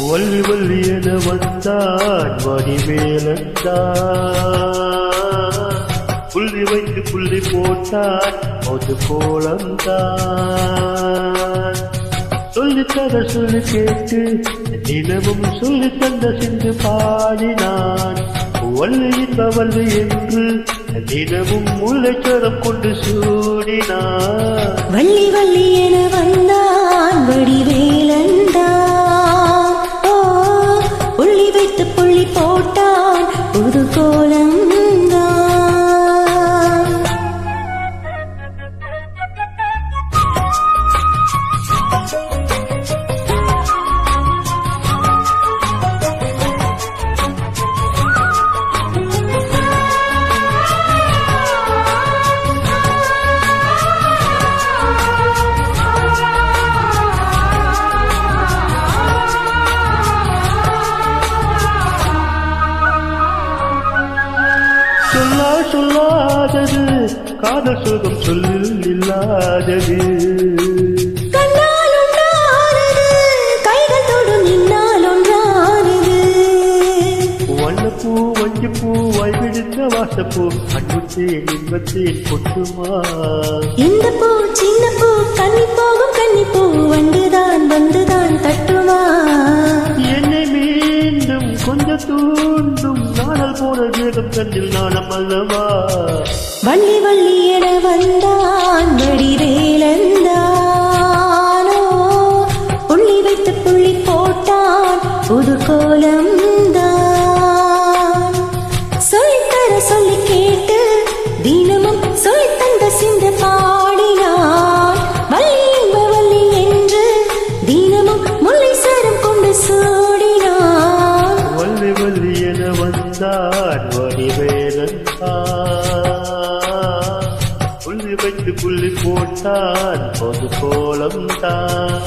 வள்ளி வள்ளி என வந்தான் வடிவேலந்தான், புள்ளி வைத்து புள்ளி போட்டான் ஒரு கோலம்தான். சொல்லித்தர சொல்லி கேட்டு தினமும் சொல்லி தந்த சிந்து பாடினான். வள்ளி இந்த வள்ளி என்று தினமும் முல்லைச்சரம் கொண்டு சூடினான். வள்ளி வள்ளி என வந்தான் வடிவேலந்தான், புள்ளி போட்டான் புது கோலம். சொல்லாதது காதல் சுகம் சொல்லில் இல்லாதது, கைகள் தொடும் நின்னால் ஒன்றானது. வண்ணப்பூ வஞ்சிப்பூ வைவிடுத்த வாசப்பூ அன்புத்தேன் இன்பத்தேன் கொட்டுமா. இந்த பூ சின்ன பூ கன்னி போகும் கன்னிப்பூ வந்துதான் தட்டுமா. என்னை மீண்டும் கொஞ்சம் தூண்டும் நாடல் போன வேகம் கண்ணில் நாணம் அல்லவா. வள்ளி வள்ளி என வந்தான் வடிவேலந்தானோ, புள்ளி வைத்து புள்ளி போட்டான் புது கோலம் தான். சொல்லித்தர சொல்லி கேட்டு தினமும் சொல்லி தந்த சிந்து பாடினான். வள்ளி என்ப வள்ளி என்று தினமும் முல்லை சரம் கொண்டு சூடினான். வள்ளி வள்ளி என வந்தான் வடிவேலந்தான், புள்ளி வைத்து புள்ளி போட்டான் பொது கோலம் தான்.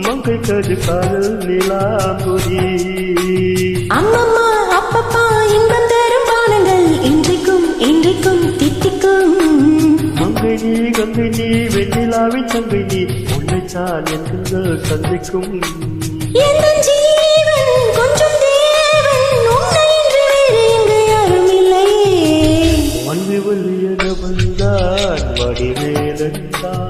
மங்கை கது காதல் நிலாம்புரி, அம்மம்மா அப்பப்பா இன்பம் தரும் பானங்கள் இன்றைக்கும் இன்றைக்கும் தித்திக்கும். மங்கை நீ கங்கை நீ வெண்ணிலாவின் தங்கை நீ உன்னைத்தான் என்கின்ற சந்திக்கும். எந்த ஜீவன் கொஞ்சம் தேவன் உன்னை என்று வேறு எங்கு யாரும் இல்லையே. வள்ளி வள்ளி என வந்தான் வடிவேலந்தான்,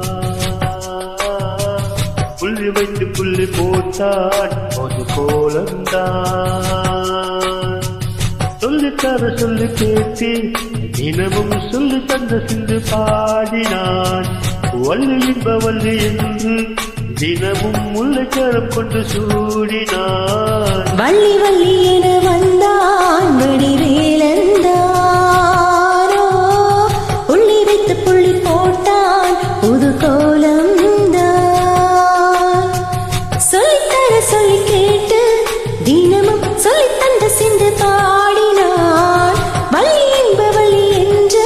புள்ளி வைத்து புள்ளி போட்டான் ஒரு கோலந்தான். சொல்லித்தர சொல்லி கேட்டு தினமும் சொல்லி தந்த சிந்து பாடினான். வள்ளி என்ப வள்ளி என்று தினமும் முல்லைச்சரம் கொண்டு சூடினான். வள்ளி வள்ளி என வந்தான் வடிவேலந்தானோ, புள்ளி வைத்து புள்ளி போட்டான் புது கோலம். சொல்லி கேட்டு தினமும் சொல்லி தந்த சிந்து பாடினான். வள்ளி என்ப வள்ளி என்று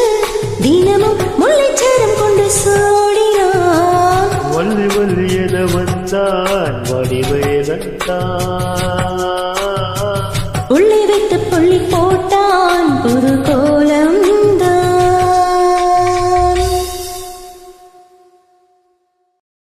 தினமும் முல்லைச்சரம் கொண்டு சூடினான். வள்ளி வள்ளி என வந்தான் வடிவேலந்தான்.